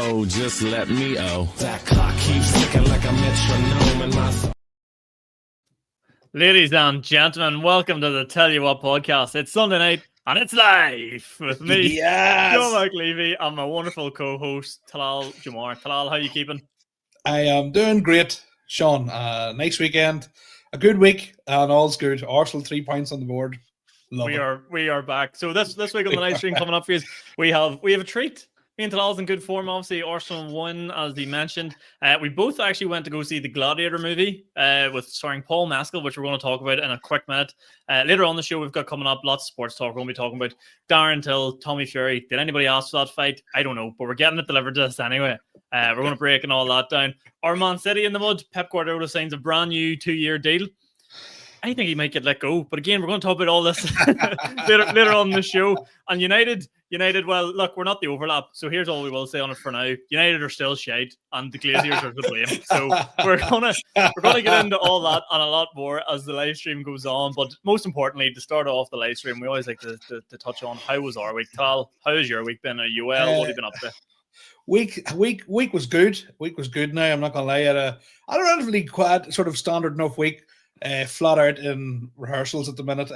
know, just let me That clock keeps ticking like a metronome in my Ladies and gentlemen, welcome to the Tell You What podcast. It's Sunday night and it's live with me, Jomar, Aleavey, and my wonderful co-host, Talal, Jomar. Talal, how are you keeping? I am doing great, Sean. Nice weekend, a good week, and all's good. Arsenal 3 points on the board. We are back. So this week on the live stream coming up for you, we have a treat. Me and Talal's in good form. Obviously, Arsenal won, as he mentioned. We both actually went to go see the Gladiator movie with starring Paul Mescal, which we're going to talk about in a quick minute. Later on the show, we've got coming up lots of sports talk. We're going to be talking about Darren Till, Tommy Fury. Did anybody ask for that fight? I don't know, but we're getting it delivered to us anyway. We're going to break and all that down. Our Man City in the mud. Pep Guardiola signs a brand new 2-year deal. I think he might get let go. But again, we're going to talk about all this later on in the show. And United, well, look, we're not the overlap. So here's all we will say on it for now. United are still shite, and the Glaziers are to blame. So we're gonna get into all that and a lot more as the live stream goes on. But most importantly, to start off the live stream, we always like to touch on how was our week. Tal, how has your week been? Are you well? What have you been up to? Week was good. Week was good now. I'm not gonna lie. I had a relatively quiet, sort of standard enough week. Flat out in rehearsals at the minute.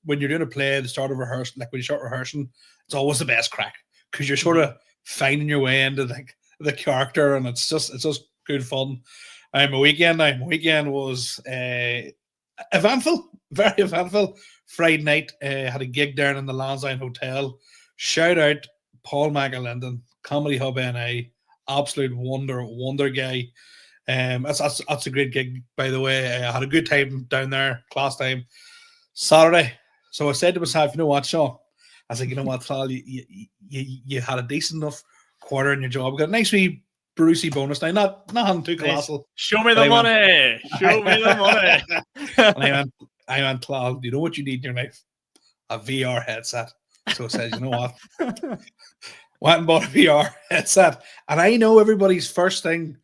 When you're doing a play, the start of rehearsal, like when you start rehearsing, it's always the best crack because you're sort of finding your way into the character, and it's just good fun. My weekend was eventful, very eventful. Friday night, had a gig down in the Lansdowne Hotel. Shout out Paul McAlinden, Comedy Hub NA, absolute wonder guy. That's a great gig, by the way. I had a good time down there, class time, Saturday. So I said to myself, you know what, Sean? I said, you know what, Tal, you had a decent enough quarter in your job. We got a nice wee Brucey bonus now, not having too colossal. Show me the money. Show me the money. I went, Tal, you know what you need in your life? A VR headset. So I said, you know what? Went and bought a VR headset. And I know everybody's first thing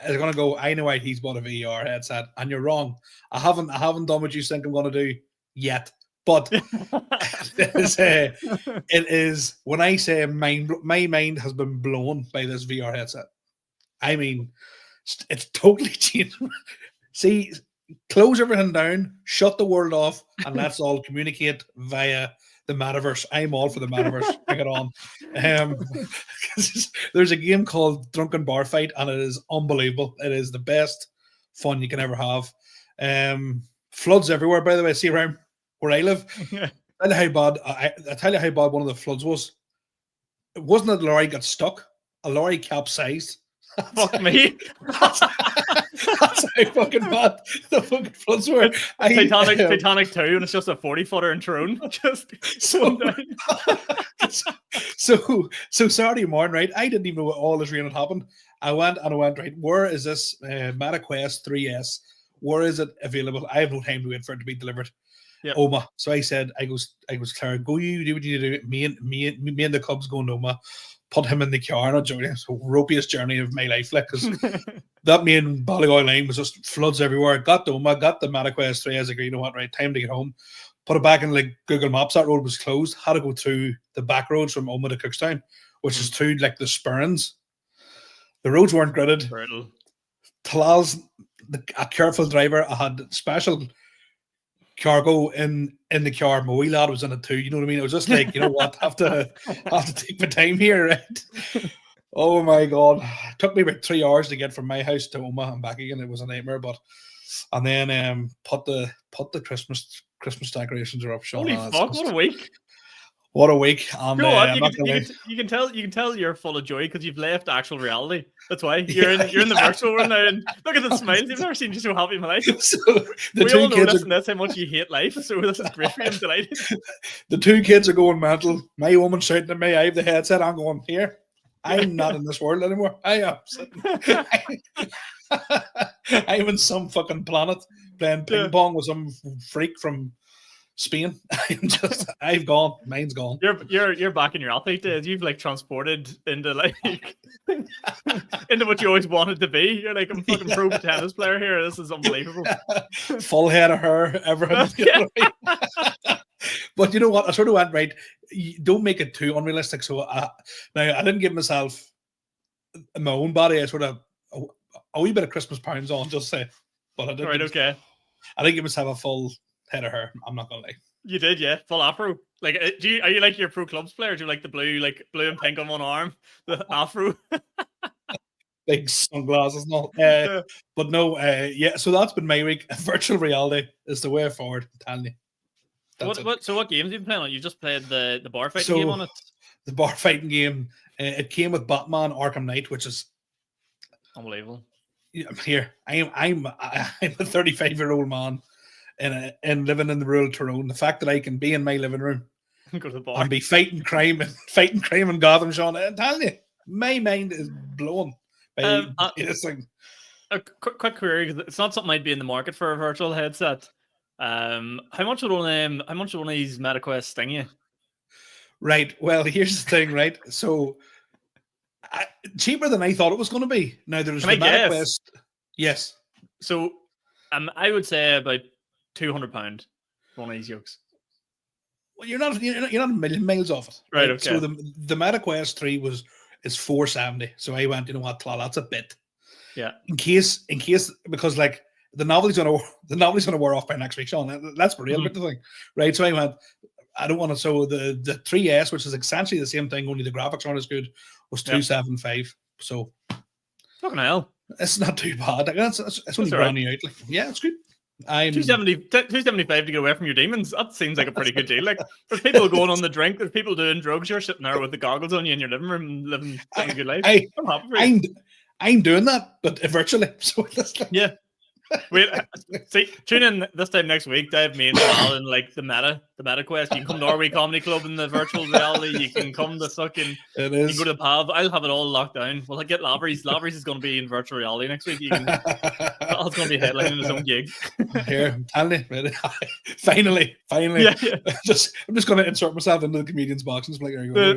is going to go, I know why he's bought a VR headset, and you're wrong. I haven't done what you think I'm going to do yet. But it is when I say my mind has been blown by this VR headset. I mean, it's totally changed. See, close everything down, shut the world off, and let's all communicate via the metaverse. I'm all for the metaverse. Bring it on. There's a game called Drunken Bar Fight, and it is unbelievable. It is the best fun you can ever have. Floods everywhere, by the way. See around where I live. I tell you how bad one of the floods was. It wasn't that a lorry got stuck. A lorry capsized. Fuck me. That's how fucking bad the fucking floods were. Titanic 2, and it's just a 40-footer in Tyrone. Just so Saturday morning, right? I didn't even know what all this rain had happened. I went, right, where is this MetaQuest 3S? Where is it available? I have no time to wait for it to be delivered. Yep. Oma. So I said, I goes, Claire, go you do what you do. Me and the Cubs going to Oma. Put him in the car, not joking. It's the ropiest journey of my life, like, because that main Ballygoy line was just floods everywhere. Got to Oma, got the MetaQuest 3. I was like, you know what, right, time to get home. Put it back in like Google Maps. That road was closed. Had to go through the back roads from Oma to Cookstown, which is through like the Spurns. The roads weren't gridded. Talal's a careful driver. I had special cargo in the car. My wee lad was in it too. You know what I mean? It was just like, you know what, have to take my time here, right? Oh my god, it took me about 3 hours to get from my house to Oma and back again. It was a nightmare, and then put the Christmas decorations are up. Sean. Holy fuck! What a week! What a week! You can tell you're full of joy because you've left actual reality. That's why you're in the virtual world now. And look at the smiles. You've never seen you so happy in my life. So we all know this, and that's how much you hate life. So this is great for you. I'm delighted. The 2 kids are going mental. My woman shouting at me. I have the headset. I'm going here. I'm not in this world anymore. I am sitting. I'm in some fucking planet playing ping pong with some freak from Spain. I've gone. Mine's gone. You're back in your athlete days. You've like transported into like into what you always wanted to be. You're like, I'm a fucking pro tennis player here. This is unbelievable. Full head of hair, everything. But you know what? I sort of went, right, don't make it too unrealistic. So now I didn't give myself my own body. I sort of a wee bit of Christmas pounds on, just say. But I didn't. Right, okay. I didn't give myself a full head of hair. I'm not gonna lie. You did, yeah. Full afro. Like, are you like your pro clubs player? Do you like the blue and pink on one arm, the afro? Big sunglasses and all. But no, yeah. So that's been my week. Virtual reality is the way forward. I'm telling you. So what games have you been playing on? You just played the bar fighting game on it. The bar fighting game. It came with Batman Arkham Knight, which is unbelievable. Here, I'm a 35-year-old man and living in the rural Tyrone. The fact that I can be in my living room go to the bar and be fighting crime in Gotham, Sean, I'm telling you, my mind is blown by this thing. A quick query, because it's not something I'd be in the market for a virtual headset. How much would one of these MetaQuest sting you? Right. Well, here's the thing, right? So cheaper than I thought it was going to be. Now there's the MetaQuest. Yes. So I would say about £200 for one of these yokes. Well, you're not a million miles off it. Right. Okay. So the MetaQuest 3 is $470. So I went, you know what, Talal, that's a bit. Yeah. In case, because like the novelty's gonna wear off by next week, Sean. That's the real bit of the thing, right? So I went, I don't want to. So the 3S, which is essentially the same thing, only the graphics aren't as good, was $275. So fucking hell, it's not too bad. Like, it's only brand new out. Like, yeah, it's good. I'm $275 to get away from your demons. That seems like a pretty good deal. Like, there's people going on the drink, there's people doing drugs. You're sitting there with the goggles on you in your living room, living a good life. I'm happy for you. I'm doing that, but virtually. So yeah. Wait, see, tune in this time next week. Dave, me and Talal in like the MetaQuest. You can come to Norway Comedy Club in the virtual reality. You can come to fucking. It is. You can go to the pub. I'll have it all locked down. Well, I get Lavry's. Lavry's is going to be in virtual reality next week. Talal's going to be headlining his own gig. Here, I'm telling you, finally. Yeah. I'm just going to insert myself into the comedian's box and just like, there you go.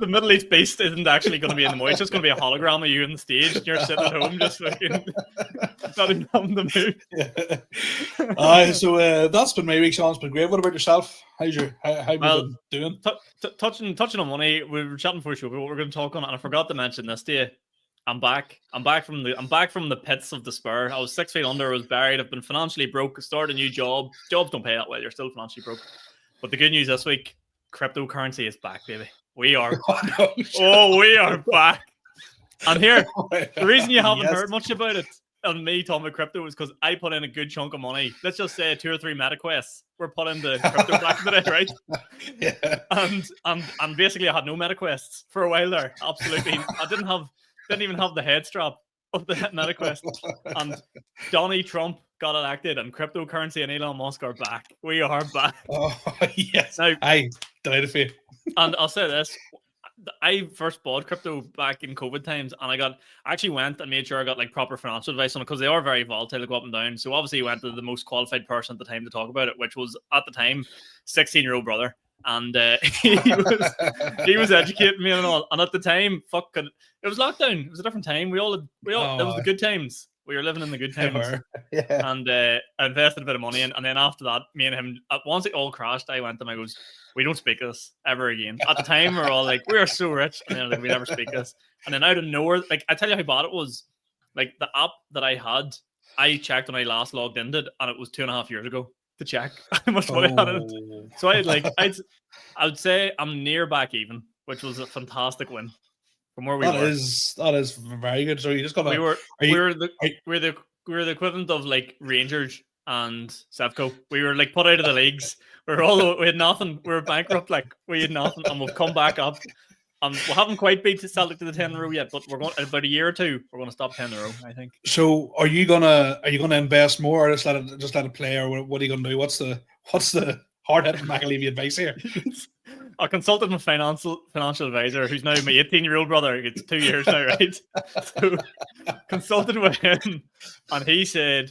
The Middle East beast isn't actually going to be in the moist. It's just going to be a hologram of you on the stage. And you're sitting at home just fucking not even having the move. Yeah. So that's been my week, Sean. It's been great. What about yourself? How you been doing? Touching on money, we were chatting before the show, but what we're going to talk on, and I forgot to mention this to you. I'm back from the pits of despair. I was 6 feet under. I was buried. I've been financially broke. Started a new job. Jobs don't pay that well. You're still financially broke. But the good news this week, cryptocurrency is back, baby. We are. We are back. And here, the reason you haven't heard much about it and me talking about crypto is because I put in a good chunk of money. Let's just say 2 or 3 MetaQuests were put into crypto black today, right? Yeah. And basically I had no MetaQuests for a while there. Absolutely. I didn't even have the head strap of the MetaQuest. And Donnie Trump got elected and cryptocurrency and Elon Musk are back. We are back. Oh, yes. Now, delighted for you. And I'll say this. I first bought crypto back in COVID times, and I actually went and made sure I got like proper financial advice on it because they are very volatile, they go up and down. So obviously, went to the most qualified person at the time to talk about it, which was at the time 16-year-old brother, and he was educating me and all. And at the time, it was lockdown. It was a different time. We all it was the good times. We were living in the good times. Yeah. And I invested a bit of money in, and then after that, me and him, once it all crashed, I went to him. I goes, we don't speak this ever again. At the time, we were all like, we are so rich, and then like, we never speak this. And then out of nowhere, like I tell you how bad it was. Like the app that I had, I checked when I last logged into it, and it was 2.5 years ago to check how much money I had in it. So I would say I'm near back even, which was a fantastic win from where we were. That is very good. So you just got we were the equivalent of like Rangers and Sevco. We were like put out of the leagues. We had nothing. We were bankrupt. Like we had nothing, and we've come back up. We haven't quite beat Celtic to the 10 in a row yet, but we're going in about a year or two. We're going to stop 10 in a row, I think. So are you gonna invest more, or just let it play, or what are you gonna do? What's the hard-headed Aleavey advice here? I consulted my financial advisor, who's now my 18-year-old brother. It's 2 years now, right? So consulted with him, and he said,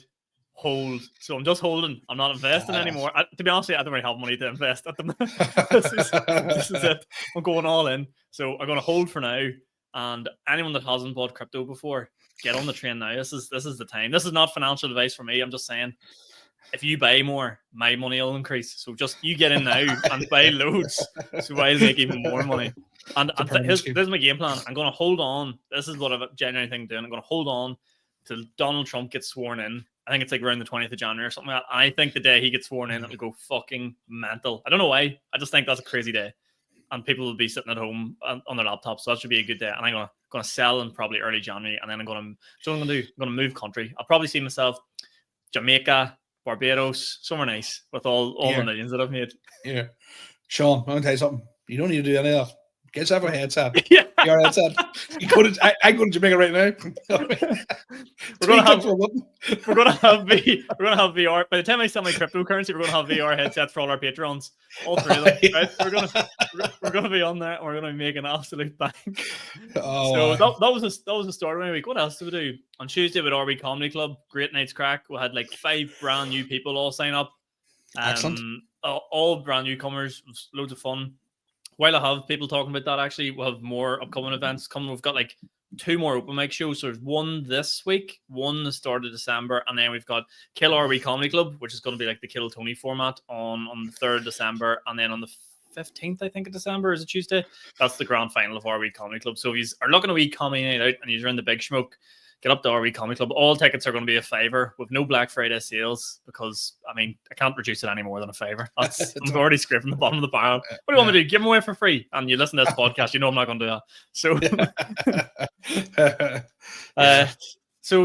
hold. So I'm just holding. I'm not investing anymore. To be honest, I don't really have money to invest at the moment. This is it. I'm going all in. So I'm going to hold for now. And anyone that hasn't bought crypto before, get on the train now. This is the time. This is not financial advice for me. I'm just saying, if you buy more, my money will increase. So just you get in now and buy loads, so I'll make even more money. And this is my game plan. I'm going to hold on. This is what I've genuinely think doing. I'm going to hold on till Donald Trump gets sworn in. I think it's like around the 20th of January or something like that. I think the day he gets sworn in, it'll go fucking mental. I don't know why. I just think that's a crazy day. And people will be sitting at home on their laptops. So that should be a good day. And I'm going to sell in probably early January. And then I'm going to move country. I'll probably see myself Jamaica, Barbados, somewhere nice with all the millions that I've made. Yeah. Sean, I'm going to tell you something. You don't need to do any of that. Get yourself a headset. Yeah. Your headset. I go to Jamaica right now. We're gonna have VR. By the time I sell my cryptocurrency, we're gonna have VR headsets for all our patrons. All three of them. Right? We're gonna be on there and we're gonna make an absolute bank. So that was the start of my week. What else did we do? On Tuesday with RB Comedy Club, great night's crack. We had like 5 brand new people all sign up. Excellent. All brand newcomers. It was loads of fun. While I have people talking about that, actually, we'll have more upcoming events coming. We've got like 2 more open mic shows. So there's one this week, one the start of December, and then we've got Kill RB Comedy Club, which is going to be like the Kill Tony format on the 3rd of December, and then on the 15th, I think, of December is a Tuesday. That's the grand final of RB Comedy Club. So if you are looking a wee comedy night out and you're in the big smoke, get up to RB Comedy Club. All tickets are going to be a $5 with no Black Friday sales because, I mean, I can't reduce it any more than a $5. I'm already scraping the bottom of the barrel. What do you want me to do? Give them away for free? And you listen to this podcast, you know I'm not going to do that. So,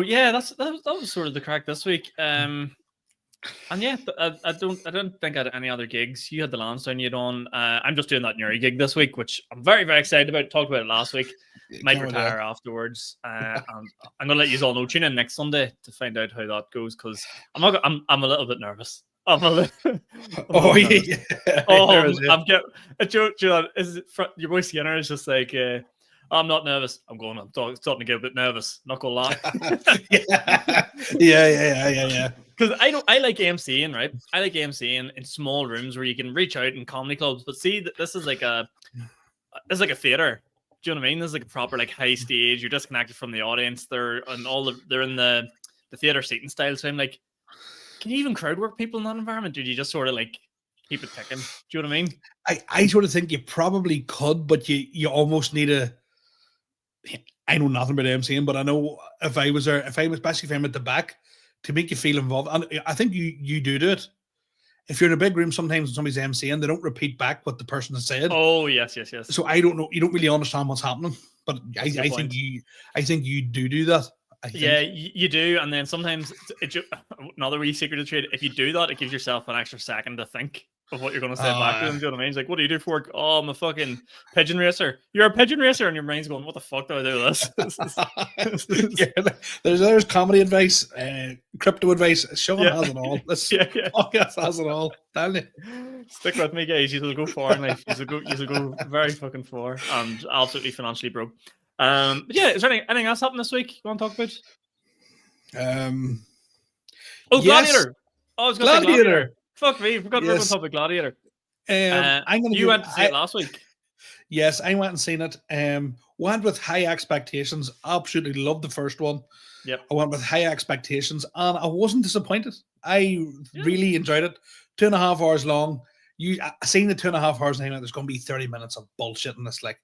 that was sort of the crack this week. And yeah, I don't think I had any other gigs. You had the Lansdowne you had on. I'm just doing that Newry gig this week, which I'm very, very excited about. Talked about it last week. Might retire afterwards. And I'm gonna let you all know. Tune in next Sunday to find out how that goes because I'm a little bit nervous. I'm nervous. I'm getting a joke. Is it your boy Skinner is just like I'm not nervous. I'm starting to get a bit nervous. Not gonna lie. Yeah. Because I like AMCing, right? I like AMCing in small rooms where you can reach out in comedy clubs. But see, this is like a theater. Do you know what I mean? This is like a proper like high stage. You're disconnected from the audience. They're in the theater seating style. So I'm like, can you even crowd work people in that environment? Or do you just sort of like keep it ticking? Do you know what I mean? I sort of think you probably could, but you almost need I know nothing about MCing, but I know if I was especially if I'm at the back, to make you feel involved. And I think you do it. If you're in a big room, sometimes when somebody's MCing, they don't repeat back what the person has said. Oh, yes. So I don't know. You don't really understand what's happening. But I think you do that. Yeah, you do. And then sometimes another wee secret of trade. If you do that, it gives yourself an extra second to think of what you're going to say back to them. Do you know what I mean? It's like, what do you do for work? Oh, I'm a fucking pigeon racer. You're a pigeon racer, and your brain's going, what the fuck do I do with this? There's comedy advice, crypto advice. Sean has it all. This podcast has it all. Tell you. Stick with me, guys. You'll go far in life. You'll go very fucking far and absolutely financially broke. But yeah, is there anything else happened this week you want to talk about? Gladiator. Yes. Oh, I was going to say Gladiator. Fuck me, forgot we're on top of Gladiator. You went to see it last week. Yes, I went and seen it. Went with high expectations. Absolutely loved the first one. Yep. I went with high expectations and I wasn't disappointed. I really enjoyed it. 2.5 hours long. I seen the 2.5 hours and I there's going to be 30 minutes of bullshit in this, like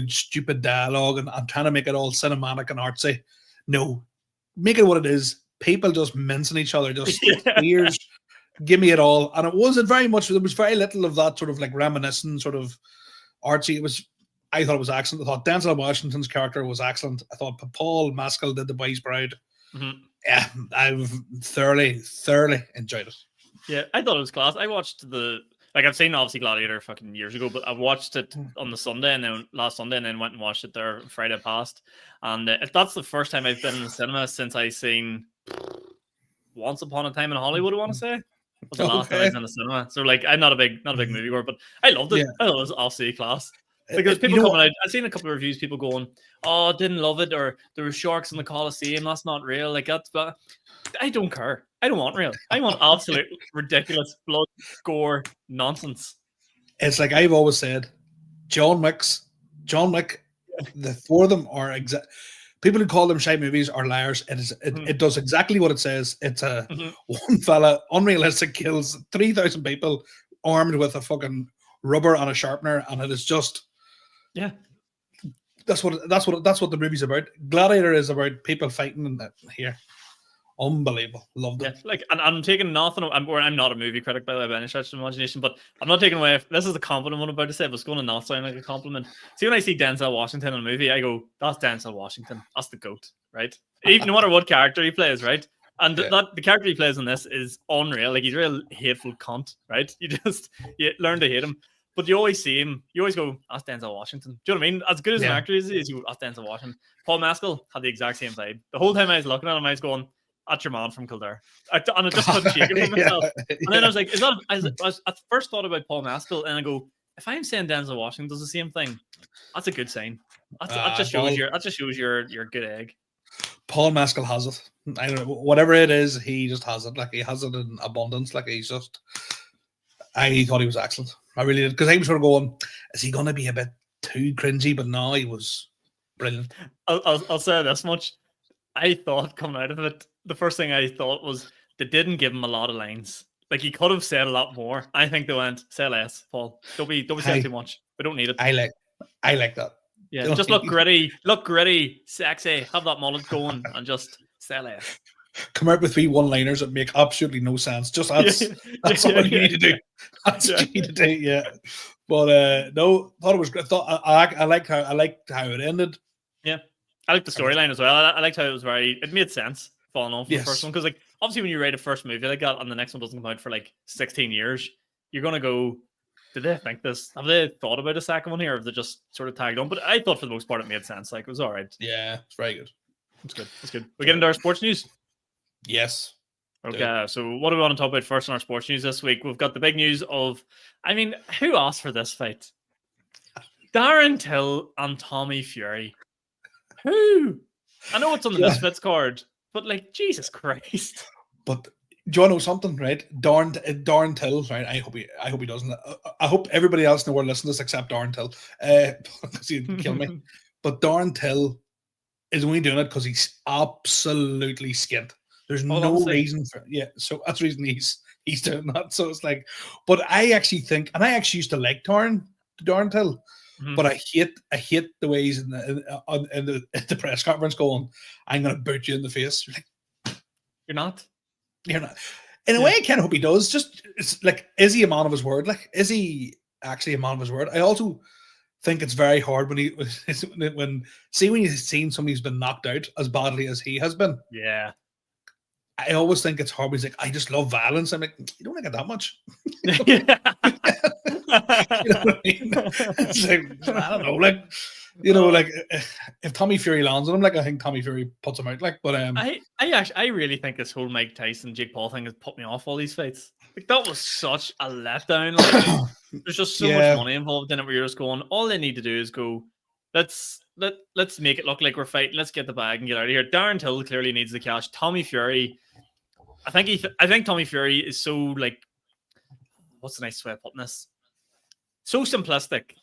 stupid dialogue, and I'm trying to make it all cinematic and artsy. No, make it what it is. People just mincing each other, just ears. Give me it all. And it wasn't very much, there was very little of that sort of like reminiscent, sort of artsy. I thought it was excellent. I thought Denzel Washington's character was excellent. I thought Paul Mescal did the boy's bride. Yeah, I've thoroughly enjoyed it. Yeah, I thought it was class. I watched I've seen obviously Gladiator fucking years ago, but I watched it on the Sunday and then last Sunday and then went and watched it there Friday past. And that's the first time I've been in the cinema since I seen Once Upon a Time in Hollywood, I want to say. Was the last time I was in the cinema. So like I'm not a big movie goer, but I loved it. Yeah. I thought it was absolutely class. Because people coming out, I've seen a couple of reviews, people going, "Oh, didn't love it," or "There were sharks in the Coliseum. That's not real." Like that's, but I don't care. I don't want real. I want absolute ridiculous blood gore nonsense. It's like I've always said, John Wick, the four of them are People who call them shite movies are liars. It does exactly what it says. It's a one fella, unrealistic, kills 3,000 people armed with a fucking rubber and a sharpener, and it is just that's what the movie's about. Gladiator is about people fighting in here. Unbelievable. Loved it. Yeah, like, and I'm taking nothing. I'm not a movie critic by the way, by any stretch of the imagination, but I'm not taking away. This is a compliment I'm about to say, but it's going to not sound like a compliment. See, when I see Denzel Washington in a movie, I go, "That's Denzel Washington. That's the GOAT, right?" Even no matter what character he plays, right? And the character he plays in this is unreal. Like, he's a real hateful cunt, right? You learn to hate him. But you always see him. You always go, "That's Denzel Washington." Do you know what I mean? As good as an actor is, you go, "That's Denzel Washington." Paul Mescal had the exact same vibe. The whole time I was looking at him, I was going, "That's your man from Kildare." And I just couldn't shake it from myself. And then I was like, "Is that?" I first thought about Paul Mescal, and I go, "If I'm saying Denzel Washington does the same thing, that's a good sign. That just shows you're a good egg." Paul Mescal has it. I don't know, whatever it is, he just has it. Like, he has it in abundance. Like, he's just. I thought he was excellent. I really did, because I was sort of going, "Is he going to be a bit too cringy?" But no, he was brilliant. I'll say this much. I thought coming out of it, the first thing I thought was they didn't give him a lot of lines. Like, he could have said a lot more. I think they went, "Say less, Paul. Don't be saying too much. We don't need it." I like that. Yeah, just look gritty, sexy, have that mullet going, and just say less. Come out with 3 one-liners that make absolutely no sense. Just that's all you need to do. That's what you need to do. Yeah, but no, thought it was great. I liked how it ended. Yeah, I liked the storyline as well. I liked how it made sense falling off the first one, because, like, obviously when you write a first movie like that and the next one doesn't come out for like 16 years, you're gonna go, "Did they think this? Have they thought about a second one here? Or have they just sort of tagged on?" But I thought for the most part it made sense. Like, it was all right. Yeah, it's very good. It's good. We get into our sports news. Yes. Okay, so what do we want to talk about first in our sports news this week? We've got the big news of, I mean, who asked for this fight? Darren Till and Tommy Fury. Who? I know it's on the Misfits card, but, like, Jesus Christ. But do you want to know something, right? Darren Till, right? I hope he doesn't. I hope everybody else in the world listens to this except Darren Till, because he'd kill me. But Darren Till is only doing it because he's absolutely skint. There's no reason for so that's the reason he's doing that. So it's like, but I actually think, and I actually used to like Darren Till, but I hate the way he's in the press conference going, "I'm going to boot you in the face." You're like, You're not. In a way, I kind of hope he does. Just, it's like, is he a man of his word? Like, is he actually a man of his word? I also think it's very hard when you've seen somebody who's been knocked out as badly as he has been. Yeah. I always think it's hard when he's like, "I just love violence." I'm like, "You don't like it that much." You know what I mean? It's like, I don't know, like, you know, like, if Tommy Fury lands on him, like, I think Tommy Fury puts him out. Like, but I really think this whole Mike Tyson Jake Paul thing has put me off all these fights. Like, that was such a letdown. Like, there's just so much money involved in it where you're just going, all they need to do is go, let's make it look like we're fighting. Let's get the bag and get out of here. Darren Till clearly needs the cash. Tommy Fury, I think Tommy Fury is so, like, what's the nice way of putting this? So simplistic,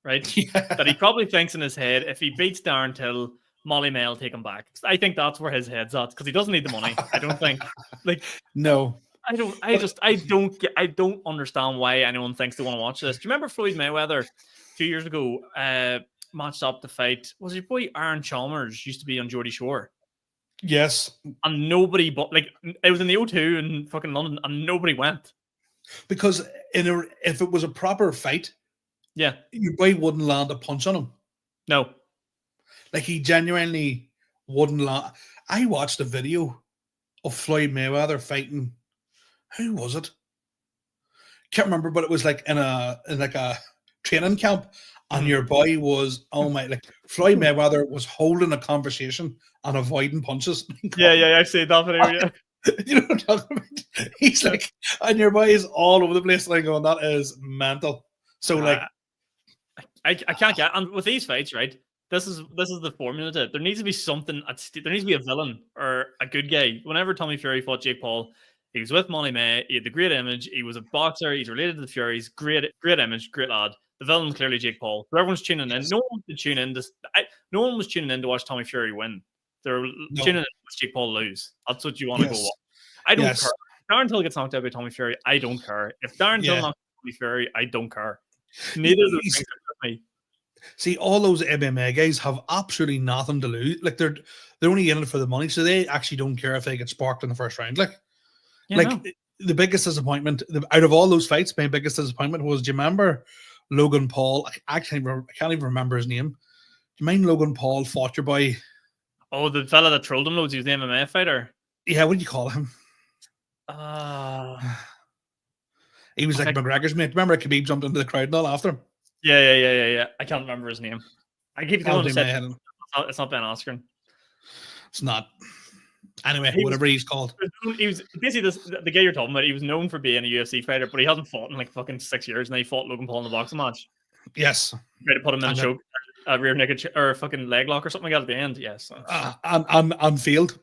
right? That he probably thinks in his head, if he beats Darren Till, Molly May will take him back. I think that's where his head's at, because he doesn't need the money. I don't think. Like, no. I don't understand why anyone thinks they want to watch this. Do you remember Floyd Mayweather 2 years ago matched up to fight? Was your boy Aaron Chalmers used to be on Geordie Shore? Yes. And nobody, but, like, it was in the O2 in fucking London, and nobody went. Because if it was a proper fight, your boy wouldn't land a punch on him. No. Like, he genuinely wouldn't land. I watched a video of Floyd Mayweather fighting. Who was it? Can't remember, but it was like in a training camp, and your boy was, Floyd Mayweather was holding a conversation and avoiding punches. Yeah, I see that video. Yeah. You know what I'm talking about? He's like, and your boy is all over the place. Like, going, that is mental. So, like, I can't get. And with these fights, right? This is the formula to it. There needs to be something. There needs to be a villain or a good guy. Whenever Tommy Fury fought Jake Paul, he was with Molly May. He had the great image. He was a boxer. He's related to the Furies. Great image. Great lad. The villain's clearly Jake Paul. So everyone's tuning in. No one was tuning in. No one was tuning in to watch Tommy Fury win. They're tuning in to watch Jake Paul lose. That's what you want to go watch. I don't care. If Darren Till gets knocked out by Tommy Fury, I don't care. If Darren Till knocks out Tommy Fury, I don't care. Neither of those things are me. See, all those MMA guys have absolutely nothing to lose. Like they're only in it for the money, so they actually don't care if they get sparked in the first round. The biggest disappointment out of all those fights, my biggest disappointment was, do you remember Logan Paul? I can't even remember his name. Do you mind Logan Paul fought your boy? Oh, the fella that trolled him loads. He was the MMA fighter. Yeah, what do you call him? He was like McGregor's mate. Remember Khabib jumped into the crowd and all after him? Yeah. I can't remember his name. I keep going to say it's not Ben Askren. It's not. Anyway, whatever he's called. He was basically the guy you're talking about. He was known for being a UFC fighter, but he hasn't fought in like fucking 6 years. And then he fought Logan Paul in a boxing match. Yes. Tried to put him in a choke, a rear naked or a fucking leg lock or something like that at the end. Yes. And failed.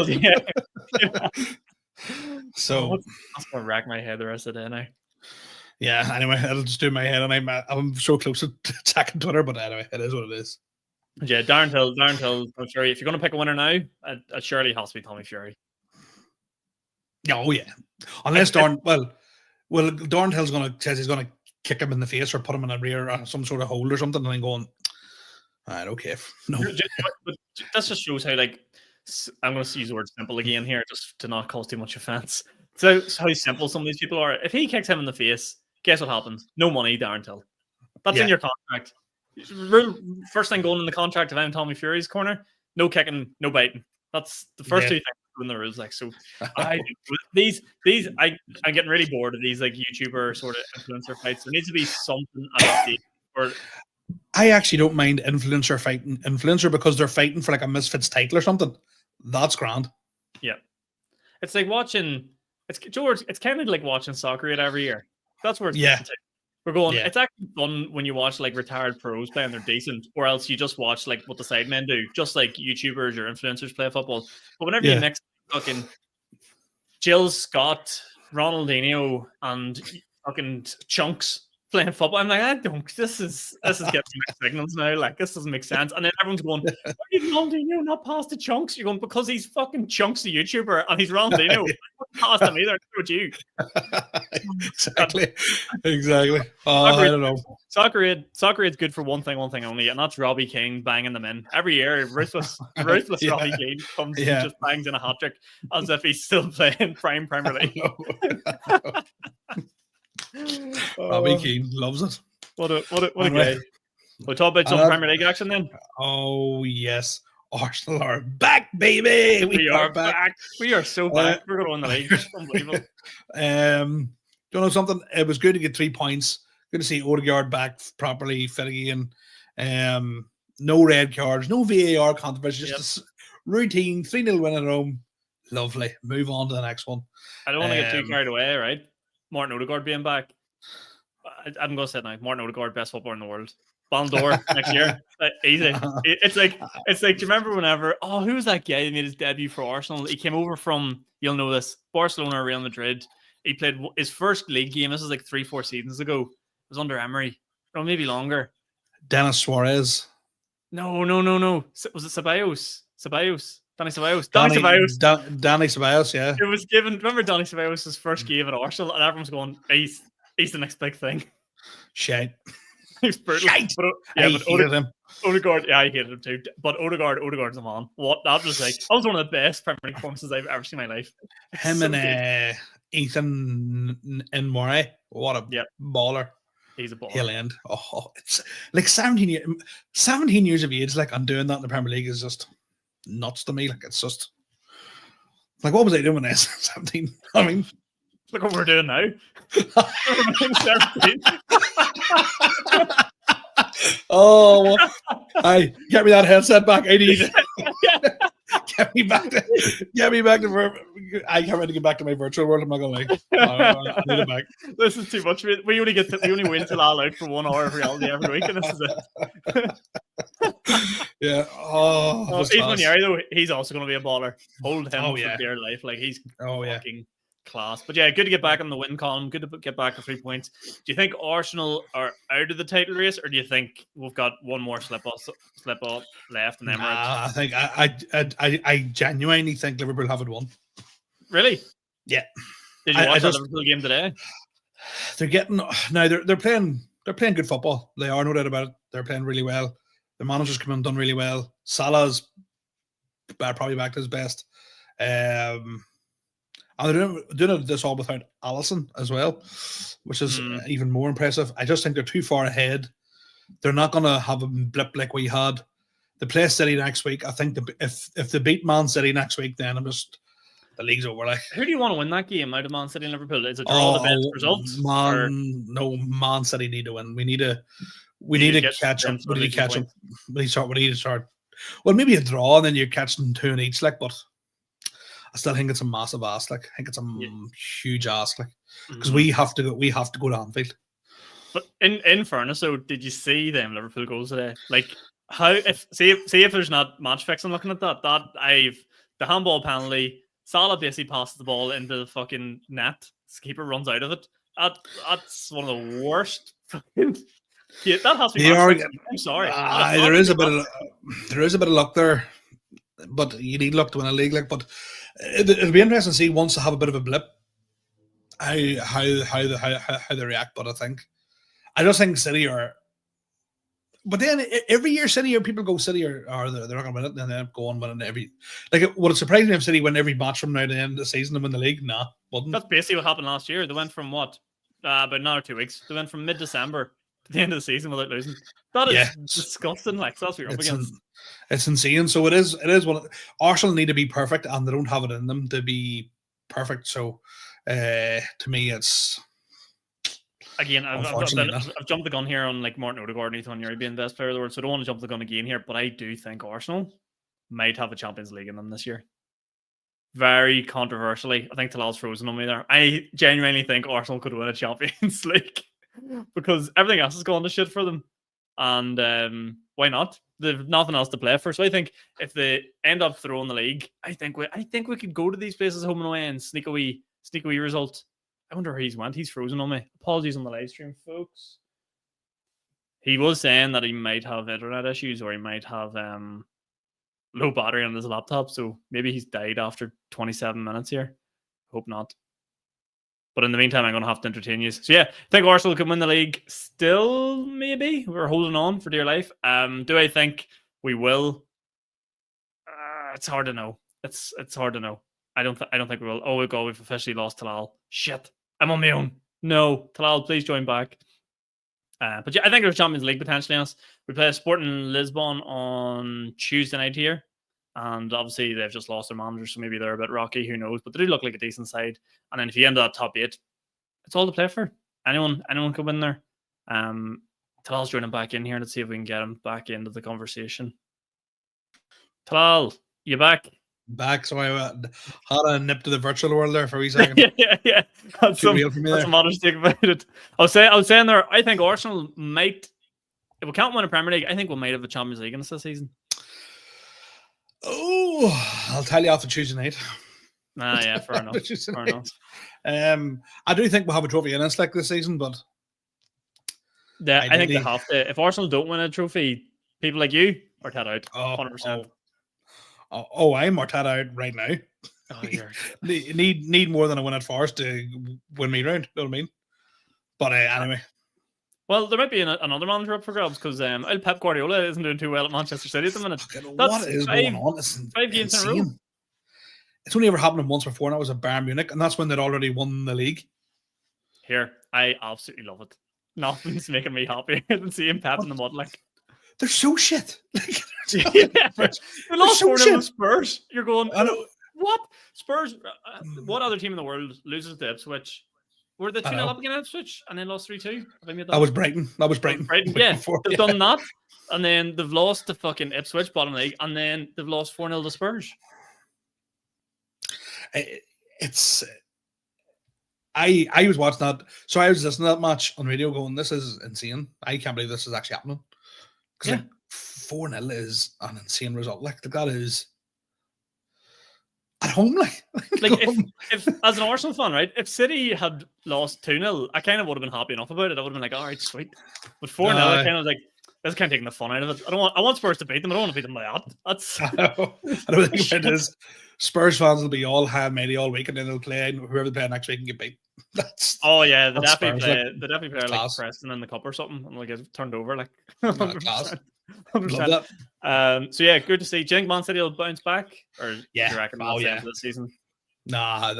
Yeah. So that's gonna rack my head the rest of the day now. Yeah. Anyway, it'll just do my head, and I'm so close to attacking Twitter, but anyway, it is what it is. Yeah, Darren Till, I'm sure if you're going to pick a winner now, it surely has to be Tommy Fury. Oh yeah, unless Darren, well, Darren Till's says he's going to kick him in the face or put him in a rear or some sort of hold or something, and then going, all right, okay, no. But that just shows how, like, I'm going to use the word simple again here, just to not cause too much offense. So how simple some of these people are. If he kicks him in the face, guess what happens? No money, Darren Till. That's in your contract. First thing going in the contract if I'm Tommy Fury's corner, no kicking, no biting. That's the first two things in the rules. Like, so I'm getting really bored of these like YouTuber sort of influencer fights. There needs to be something at the stage where I actually don't mind influencer fighting influencer because they're fighting for like a Misfits title or something. That's grand. Yeah. It's like watching it's kind of like watching soccer every year. That's where it's we're going, it's actually fun when you watch like retired pros play and they're decent, or else you just watch like what the sidemen do, just like YouTubers or influencers play football. But whenever you mix fucking Jill Scott, Ronaldinho, and fucking Chunks playing football, I'm like, this is getting mixed signals now. Like, this doesn't make sense. And then everyone's going, why did Ronaldinho not pass to Chunks? You're going, because he's fucking Chunks the YouTuber and he's Ronaldinho. Pass him either. So would you? Exactly. I don't know. Sakced's good for one thing only, and that's Robbie King banging them in every year. Ruthless Robbie King comes and just bangs in a hat trick as if he's still playing Premier League. Robbie Keane loves it. What a guy. We'll talk about some Premier League action then. Oh yes, Arsenal are back, baby. We are back. We are so back. We're going to win the league. It's unbelievable. You know something? It was good to get 3 points. Good to see Odegaard back properly, fit again. No red cards, no VAR controversy, just a routine 3-0 win at home. Lovely. Move on to the next one. I don't want to get too carried away, right? Martin Odegaard being back. I'm going to say it now. Martin Odegaard, best footballer in the world. Ballon d'Or next year. Easy. It's like, do you remember whenever, who was that guy who made his debut for Arsenal? He came over from, you'll know this, Barcelona or Real Madrid. He played his first league game. This was like 3-4 seasons ago. It was under Emery. Or maybe longer. Dennis Suarez. No. Was it Ceballos? Danny Ceballos. Danny Ceballos, yeah. It was given. Remember Danny Ceballos' first game at Arsenal, and everyone's going, he's the next big thing. Shite. He's brutal. Shite. But hated him. Odegaard, I hated him too. But Odegaard's a man. That was one of the best Premier League performances I've ever seen in my life. Him so and Ethan and Murray. What a baller. He's a baller. He'll end. Oh, it's like 17 years of age. Like, I'm doing that in the Premier League is just nuts to me. Like, it's just like, what was I doing when I was 17? I mean, look what we're doing now. Oh, I get me that headset back. I need get me back to I can't wait to get back to my virtual world. I'm not gonna lie. I need it back. This is too much. We only win Talal out for 1 hour of reality every week, and this is it. Yeah. Even Yari, though, he's also going to be a baller. Hold him for dear life. Like, he's fucking Class. But yeah, good to get back on the win column. Good to get back to 3 points. Do you think Arsenal are out of the title race, or do you think we've got one more slip up left in Emirates? I think I genuinely think Liverpool have it won. Really? Yeah. Did you watch the Liverpool game today? They're getting now. They're playing good football. They are, no doubt about it. They're playing really well. The manager's come in and done really well. Salah's probably back to his best. And they're doing this all without Alisson as well, which is even more impressive. I just think they're too far ahead. They're not going to have a blip like we had. They play City next week. I think if they beat Man City next week, then the league's over. Like, who do you want to win that game out of Man City and Liverpool? Is it draw the best results? Man City need to win. We need to catch up. We need to catch up. We need to start. Well, maybe a draw and then you're catching 2 in each. Like, but I still think it's a massive ask. Like, I think it's a huge ask. Like, because we have to go to Anfield. But in fairness, though, did you see them Liverpool goals today? Like, how if there's not match fixing looking at that the handball penalty, Salah basically passes the ball into the fucking net. The keeper runs out of it. That's one of the worst. Yeah, that has to be. I'm sorry. There is a bit of luck there, but you need luck to win a league. Like, but it'll be interesting to see once they have a bit of a blip, how they react. But I just think City are. But then every year, City or people go City or they're not going to win it, and then they end up going winning every. Like, would it surprise me if City win every match from now to the end of the season and win the league? Nah, wouldn't. That's basically what happened last year. They went from what, about another 2 weeks. They went from mid-December to the end of the season without losing. That is disgusting. Like, so that's what you're up against. It's insane. So it is one. Arsenal need to be perfect, and they don't have it in them to be perfect. So, to me, it's. Again, I've jumped the gun here on like Martin Odegaard and Ethan Uri being best player of the world, so I don't want to jump the gun again here, but I do think Arsenal might have a Champions League in them this year. Very controversially, I think Talal's frozen on me there. I genuinely think Arsenal could win a Champions League because everything else has gone to shit for them, and why not? They've nothing else to play for, so I think if they end up throwing the league, I think we could go to these places home and away and sneak a wee result. I wonder where he's went. He's frozen on me. Apologies on the live stream, folks. He was saying that he might have internet issues or he might have low battery on his laptop, so maybe he's died after 27 minutes here. Hope not. But in the meantime, I'm going to have to entertain you. So yeah, I think Arsenal can win the league still, maybe. We're holding on for dear life. Do I think we will? It's hard to know. It's hard to know. I don't think we will. Oh my god, we've officially lost Talal. Shit. I'm on my own. No. Talal, please join back. But yeah, I think there's Champions League potentially on us. We play Sporting Lisbon on Tuesday night here. And obviously they've just lost their manager, so maybe they're a bit rocky, who knows. But they do look like a decent side. And then if you end up top 8, it's all to play for. Anyone could win there. Talal's joining back in here. Let's see if we can get him back into the conversation. Talal, you back? Back, so I had a nip to the virtual world there for a wee second. yeah. That's some honest take about it. I was saying there, I think Arsenal might, if we can't win a Premier League, I think we might have a Champions League in us this season. Oh, I'll tell you after Tuesday night. Yeah, fair enough. Fair enough. I do think we'll have a trophy in us like this season, but yeah, I think they have to. If Arsenal don't win a trophy, people like you are cut out. 100%. I'm Arteta out right now. Need more than a win at Forest to win me round. You know what I mean? But anyway. Well, there might be another manager up for grabs because Pep Guardiola isn't doing too well at Manchester City at the minute. What is going on? It's 5 games in a row. It's only ever happened once before, and that was at Bayern Munich, and that's when they'd already won the league. Here, I absolutely love it. Nothing's making me happier than seeing Pep in the mud. Like, they're so shit. They lost 4-0 to Spurs. You're going, what? Spurs? What other team in the world loses to Ipswich? Were they 2-0 up against Ipswich and then lost 3-2? That was Brighton. Yeah, they've done that. And then they've lost to fucking Ipswich, bottom league, and then they've lost 4-0 to Spurs. I was watching that. So I was listening to that match on radio going, this is insane. I can't believe this is actually happening. Because 4-0 is an insane result. Like that is at home, like if as an Arsenal fan, right? If City had lost 2-0, I kind of would have been happy enough about it. I would have been like, all right, sweet. But 4-0, I kind of like that's kind of taking the fun out of it. I want Spurs to beat them. I don't want to beat them by that. That's I don't think it is. Spurs fans will be all hand-matey all week, and then they'll play whoever they play next week and get beat. They that's definitely Spurs, play. They definitely play like class. Preston in the cup or something, and like get turned over like Class. 100%. Love that. So yeah, good to see. Do you think Man City will bounce back, or do you reckon that's the end of the season? Nah,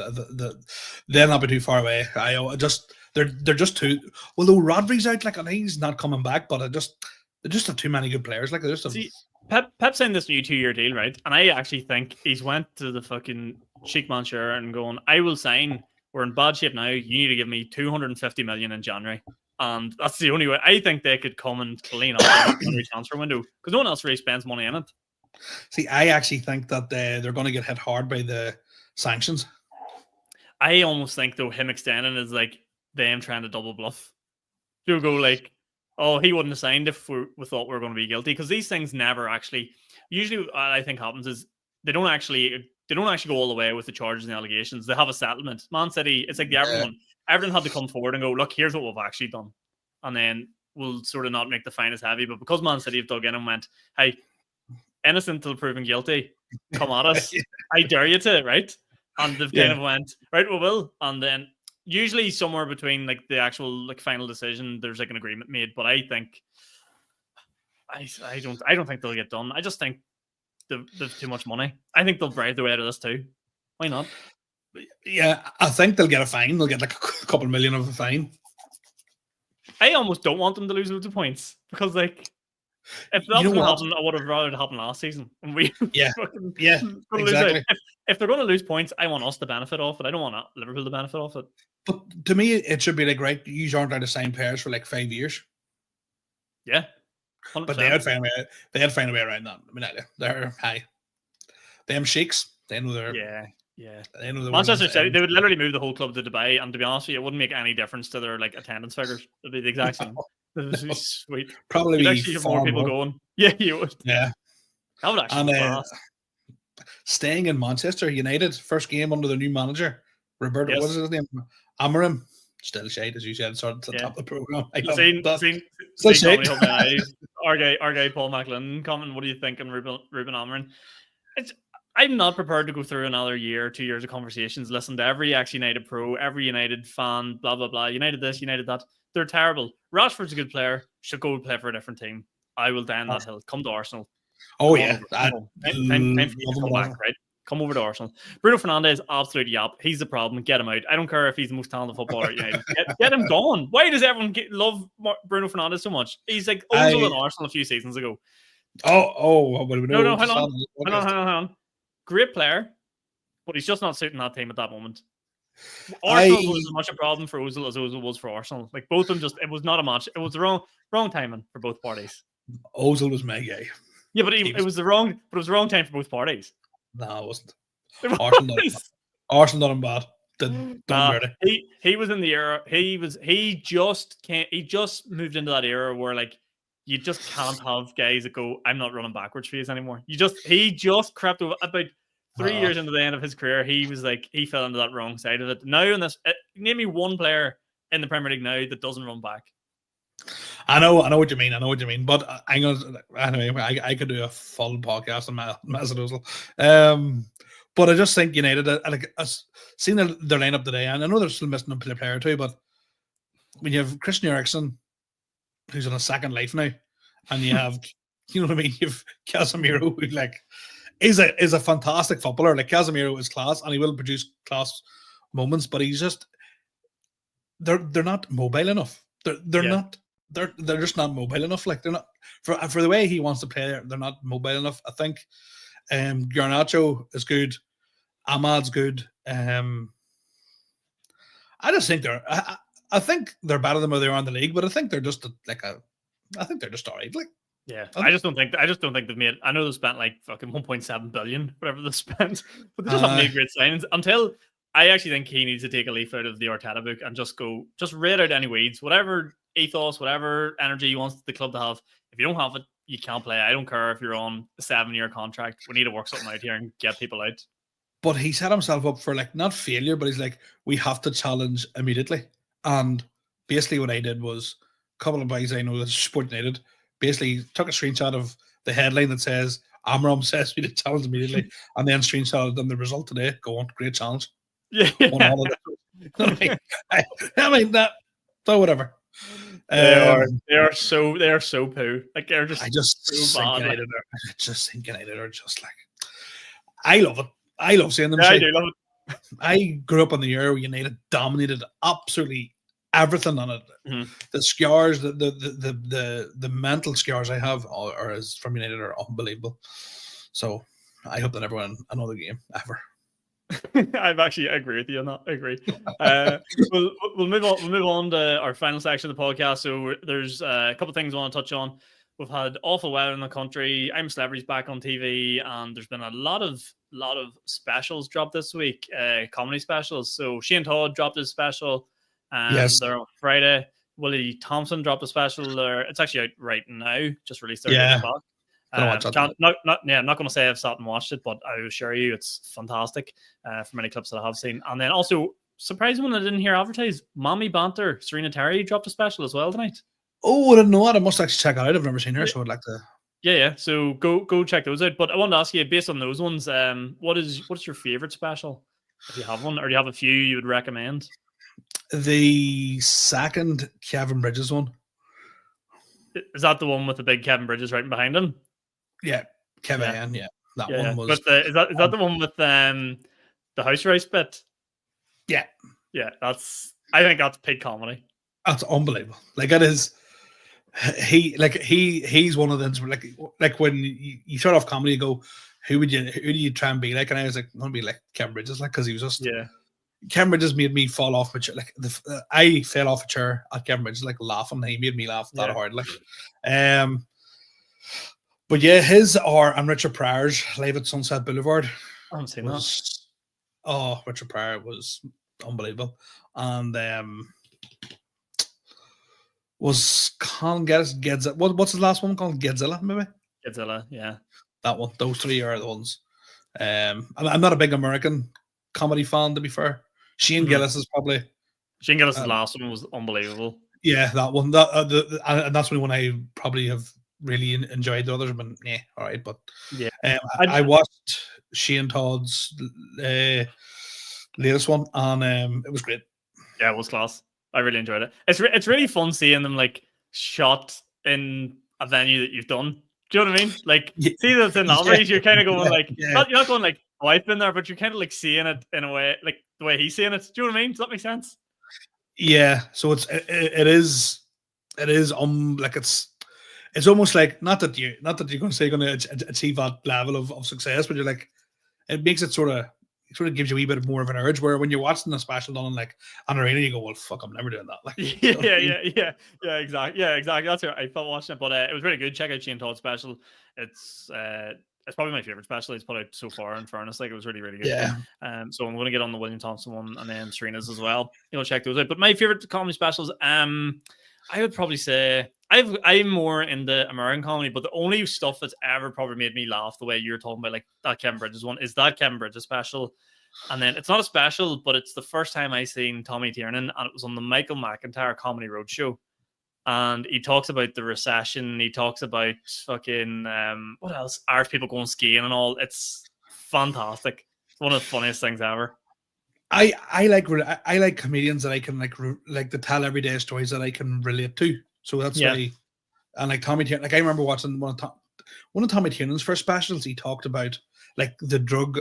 they'll not be too far away. They're just too. Although Rodri's out, like, and he's not coming back, but they just have too many good players. Like, see, Pep signed this new 2-year deal, right? And I actually think he's went to the fucking Sheikh Mansour and going, I will sign. We're in bad shape now. You need to give me 250 million in January. And that's the only way. I think they could come and clean up the January transfer window because no one else really spends money in it. See, I actually think that they're going to get hit hard by the sanctions. I almost think, though, him extending is like them trying to double bluff. You'll go like, oh, he wouldn't have signed if we thought we were going to be guilty, because these things never actually. Usually, what I think happens is they don't actually go all the way with the charges and the allegations. They have a settlement. Man City, it's like everyone had to come forward and go, look, here's what we've actually done, and then we'll sort of not make the fine as heavy. But because Man City have dug in and went, hey, innocent till proven guilty, come at us. I dare you to, right? And they've kind of went, right, we will. And then usually somewhere between like the actual like final decision, there's like an agreement made. But I think I don't think they'll get done. I just think they've too much money. I think they'll bribe their way out of this too. Why not? Yeah, I think they'll get a fine. They'll get like a couple million of a fine. I almost don't want them to lose loads of points, because like if that was going to happen, I would have rather it happen last season. And we exactly. If they're going to lose points, I want us to benefit off it. I don't want Liverpool to benefit off it. But to me, it should be like, right, you aren't allowed to sign players for like 5 years. Yeah. 100%. But they had found a way around that. I mean, they're high. Them sheiks, they know they're They know Manchester City, they would literally move the whole club to Dubai, and to be honest with you, it wouldn't make any difference to their like attendance figures. It'd be the exact same. No. Sweet. Probably you'd actually have more people going. Yeah, you would. Yeah. That would actually be fast. Staying in Manchester United, first game under the new manager, Roberto, what is his name? Amarim. Still shade, as you said, sort of at the top of the program. Our guy Paul McLennan comment, what do you think on Ruben Amarim? I'm not prepared to go through another year or 2 years of conversations, listen to every ex-United pro, every United fan, blah, blah, blah. United this, United that. They're terrible. Rashford's a good player. Should go play for a different team. I will die on that hill. Come to Arsenal. Oh, yeah. Time for you to come back, right? Come over to Arsenal. Bruno Fernandes, absolute yap. He's the problem. Get him out. I don't care if he's the most talented footballer at United. Get him gone. Why does everyone love Bruno Fernandes so much? He's like Ozil in Arsenal a few seasons ago. No, hang on. Great player, but he's just not suiting that team at that moment. Arsenal was as much a problem for Ozil as Ozil was for Arsenal. Like both of them, it was not a match. It was the wrong timing for both parties. Ozil was my guy. Yeah, but it was the wrong time for both parties. No, it wasn't. Arsenal done him bad. He was in the era. He just moved into that era where like you just can't have guys that go, I'm not running backwards for you anymore. He just crept over about 3 years into the end of his career. He was like, he fell into that wrong side of it. Now in this, name me one player in the Premier League now that doesn't run back. I know what you mean. But I could do a full podcast on Mesut Ozil. But I just think United, I've seen their lineup today, and I know they're still missing a player too. But when you have Christian Eriksen, who's on a second life now, and you have, you know what I mean, you have Casemiro, who like is a fantastic footballer. Like Casemiro is class, and he will produce class moments, but he's just they're not mobile enough. They're just not mobile enough. Like they're not for the way he wants to play. They're not mobile enough. I think Garnacho is good. Ahmad's good. I just think I think they're better than where they are in the league, but I think they're just I think they're just alright. Like, yeah, I just don't think they've made. I know they spent like fucking 1.7 billion, whatever they spent, but they just haven't made great signings. Until I actually think he needs to take a leaf out of the Arteta book and just raid out any weeds, whatever ethos, whatever energy he wants the club to have. If you don't have it, you can't play. I don't care if you're on a 7-year contract. We need to work something out here and get people out. but he set himself up for like not failure, but he's like, we have to challenge immediately. And basically, what I did was a couple of guys I know that Sport United basically took a screenshot of the headline that says Amram says we did challenge immediately, and then screenshotted them the result today. Go on, great challenge. Yeah. Won all of it. I mean that. So whatever. They are so poo. Like they're just. I just so think bad, United are. I just think United are just like. I love it. I love seeing them. Yeah, I do love it. I grew up in the era where United dominated absolutely everything on it. Mhm. The scars, the mental scars I have are as from United are unbelievable. So I hope they never win another game ever. I've actually agree with you on that. I agree. We'll move on. We'll move on to our final section of the podcast. So there's a couple of things I want to touch on. We've had awful weather in the country. I'm Celebrities back on TV, and there's been a lot of specials dropped this week, comedy specials. So Shane Todd dropped his special, Yes. they're on Friday. Willie Thompson dropped a special. It's actually out right now. Just released their Yeah. o'clock. I'm not going to say I've sat and watched it, but I assure you it's fantastic from any clips that I have seen. And then also, surprising one I didn't hear advertised, Mommy Banter, Serena Terry dropped a special as well tonight. Oh, I didn't know that. I must actually check it out. I've never seen her, so I'd like to. Yeah. So go check those out. But I wanted to ask you, based on those ones, what's your favorite special? If you have one, or do you have a few you would recommend? The second Kevin Bridges one. Is that the one with the big Kevin Bridges right behind him? Yeah, Kevin. Yeah, that one was. But is that the one with the house race bit? Yeah. I think that's peak comedy. That's unbelievable. Like it is. He's one of them. Like when you start off comedy, you go, who do you try and be like? And I was like, I'm gonna be like Kevin Bridges, like because he was just Kevin Bridges made me fall off a chair. Like I fell off a chair at Kevin Bridges, like laughing. He made me laugh that hard. Like, but yeah, his and Richard Pryor's live at Sunset Boulevard. I haven't seen that. Oh, Richard Pryor was unbelievable, and was Colin Godzilla. What's his last one called? Godzilla, maybe. Godzilla, yeah. That one. Those three are the ones. I'm not a big American comedy fan, to be fair. Shane Gillis is probably. Shane Gillis' last one was unbelievable. Yeah, that one. And that's the one I probably have really enjoyed. The others have been all right, but yeah. I watched Shane Todd's latest one, and it was great. Yeah, it was class. I really enjoyed it. It's really fun seeing them like shot in a venue that you've done. Do you know what I mean? Like, see that's in Aleavey, you're kind of going like, you're not going like, oh, I've been there, but you're kind of like seeing it in a way, like the way he's seeing it. Do you know what I mean? Does that make sense? Yeah. So it is like it's almost like not that you're going to say you're going to achieve that level of success, but you're like, it makes it sort of gives you a wee bit more of an urge where when you're watching a special done in like an arena, you go, well, fuck, I'm never doing that. Like, yeah, exactly. That's right. I felt watching it, but it was really good. Check out Shane Todd's special. It's probably my favorite special he's put out so far. In fairness, like it was really, really good. Yeah. So I'm going to get on the William Thompson one and then Serena's as well. Check those out. But my favorite comedy specials, I would probably say I'm more in the American comedy, but the only stuff that's ever probably made me laugh the way you're talking about, like that Kevin Bridges one, is that Kevin Bridges special. And then it's not a special, but it's the first time I seen Tommy Tiernan, and it was on the Michael McIntyre Comedy Roadshow. And he talks about the recession. He talks about fucking what else? Irish people going skiing and all. It's fantastic. It's one of the funniest things ever. I like comedians that I can like to tell everyday stories that I can relate to. So that's why, and like Tommy Tiernan, like I remember watching one of Tommy Tiernan's first specials. He talked about like the drug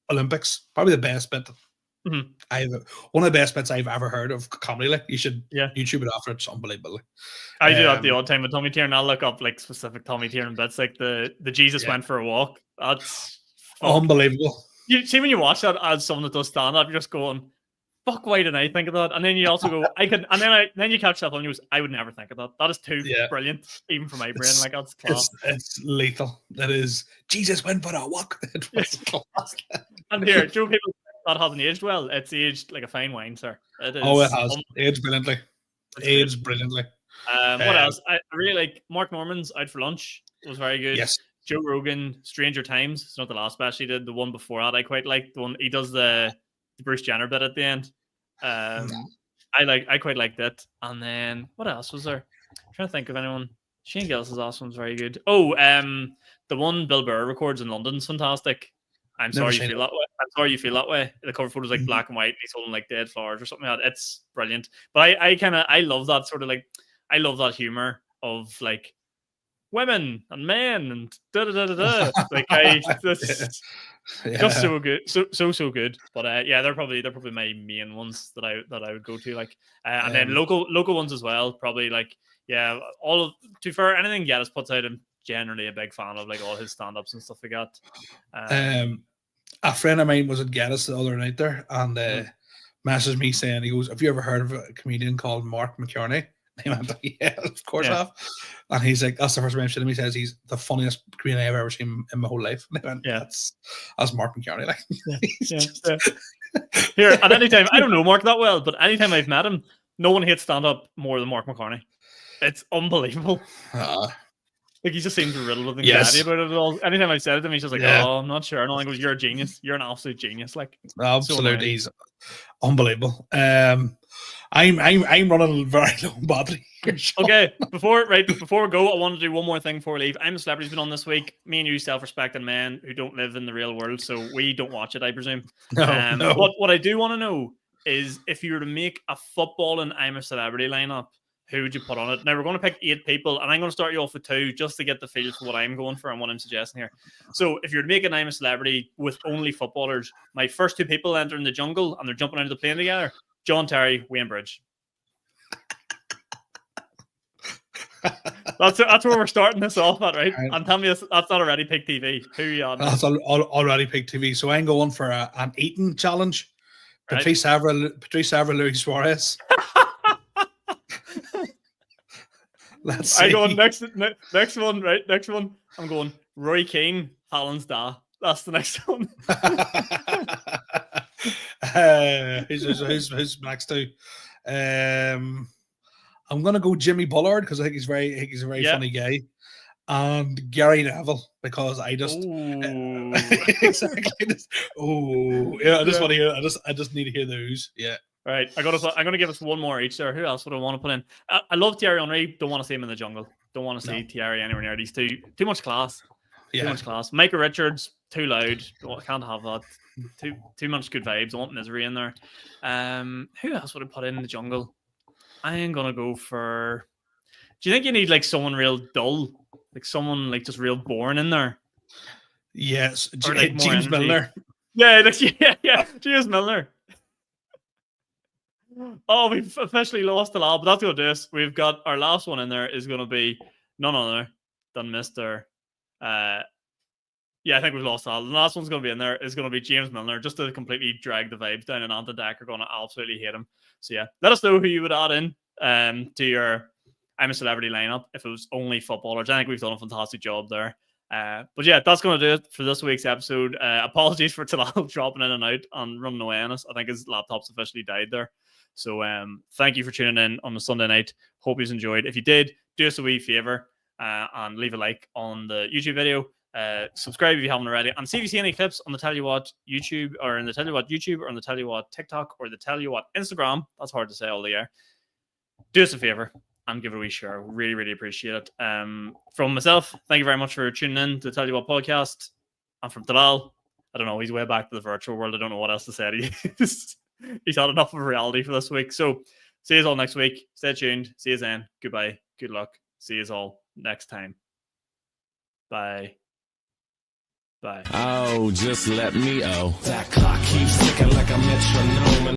Olympics, probably the best bit. One of the best bits I've ever heard of comedy. Like you should YouTube it after. It's unbelievable. I do that the odd time with Tommy Tiernan. I'll look up like specific Tommy Tiernan bits, like the Jesus went for a walk. That's unbelievable. You see when you watch that as someone that does stand up, you're just going, fuck, why didn't I think of that? And then you also go, I could, and then you catch yourself on news. I would never think of that. That is too brilliant, even for my brain. Like that's class. It's lethal. That is Jesus went for a walk. It was class. And here, Joe, people that hasn't aged well. It's aged like a fine wine, sir. It is. Oh, it has aged brilliantly. What else? I really like Mark Norman's Out for Lunch. It was very good. Yes. Joe Rogan, Stranger Times. It's not the last special he did. The one before that I quite like. The one he does the Bruce Jenner bit at the end. I quite liked it. And then what else was there? I'm trying to think of anyone. Shane Gillis's last one's very good. Oh, the one Bill Burr records in London's fantastic. I'm sorry you feel that way. I'm sorry you feel that way. The cover photo's like black and white, and he's holding like dead flowers or something like that. It's brilliant. But I love that sort of like, I love that humor of like women and men and da da da da da. Like just so good, so good. But yeah, they're probably my main ones that I would go to. Like, and then local ones as well. Probably like all of, to be fair, anything Geddes puts out, I'm generally a big fan of, like all his stand-ups and stuff like that. A friend of mine was at Geddes the other night there, and messaged me saying, he goes, "Have you ever heard of a comedian called Mark McKerney?" He went, "Yeah, of course I have." And he's like, "That's the first time I've seen him." He says he's the funniest comedian I've ever seen in my whole life. And I went, that's Mark McKerney. Like, Here, at any time, I don't know Mark that well, but anytime I've met him, no one hates stand-up more than Mark McKerney. It's unbelievable. Like, he just seems riddled with anxiety about it all. Anytime I've said it to him, he's just like, "Oh, I'm not sure." And I go, "You're a genius. You're an absolute genius." Like, absolutely, he's unbelievable. I'm running a very low battery here, okay, before we go, I want to do one more thing before we leave. I'm a Celebrity's been on this week. Me and you, self-respecting men who don't live in the real world, so we don't watch it, I presume. No. What I do want to know is, if you were to make a football and I'm a Celebrity lineup, who would you put on it? Now, we're going to pick 8 people, and I'm going to start you off with 2 just to get the feel for what I'm going for and what I'm suggesting here. So, if you're to make an I'm a Celebrity with only footballers, my first 2 people enter in the jungle and they're jumping out of the plane together: John Terry, Wayne Bridge. That's where we're starting this off at, right? And tell me that's not already pick TV. Who are you on? That's already pick TV. So I'm going for an eating challenge. Right. Patrice Evra, Luis Suarez. Let's see. I go on next one, right? Next one. I'm going Roy Keane, Alan's Da. That's the next one. Who's next to? I'm gonna go Jimmy Bullard because I think he's a very funny guy, and Gary Neville because I just exactly. I just want to hear. I just need to hear those. Yeah. All right, I'm gonna give us one more each there. Who else would I want to put in? I love Thierry Henry. Don't want to see him in the jungle. Don't want to see Thierry anywhere near these two. Too much class. Too much class. Micah Richards, too loud. Can't have that. Too much good vibes. I want misery in there. Who else would I put in the jungle? I am gonna go for. Do you think you need like someone real dull, like someone like just real boring in there? Yes, like James Milner. Yeah, James Milner. Oh, we've officially lost Talal, but that's going to do us. We've got our last one in there is going to be none other than Mr. I think we've lost Talal. The last one's going to be in there is going to be James Milner, just to completely drag the vibes down, and Ant and Dak are going to absolutely hate him. So yeah, let us know who you would add in to your I'm a Celebrity lineup if it was only footballers. I think we've done a fantastic job there. But yeah, that's going to do it for this week's episode. Apologies for Talal dropping in and out and running away on us. I think his laptop's officially died there. So thank you for tuning in on the Sunday night. Hope you enjoyed. If you did, do us a wee favor and leave a like on the YouTube video. Subscribe if you haven't already. And see if you see any clips on the Tell You What YouTube, or in the Tell You What YouTube, or on the Tell You What TikTok, or the Tell You What Instagram. That's hard to say all the year. Do us a favor and give it a wee share. Really, really appreciate it. From myself, thank you very much for tuning in to the Tell You What podcast. And from Talal, I don't know, he's way back to the virtual world. I don't know what else to say. He's had enough of reality for this week. So see you all next week. Stay tuned. See you then. Goodbye. Good luck. See you all next time. Bye. Bye. Oh, just let me. That clock keeps ticking like a metronome.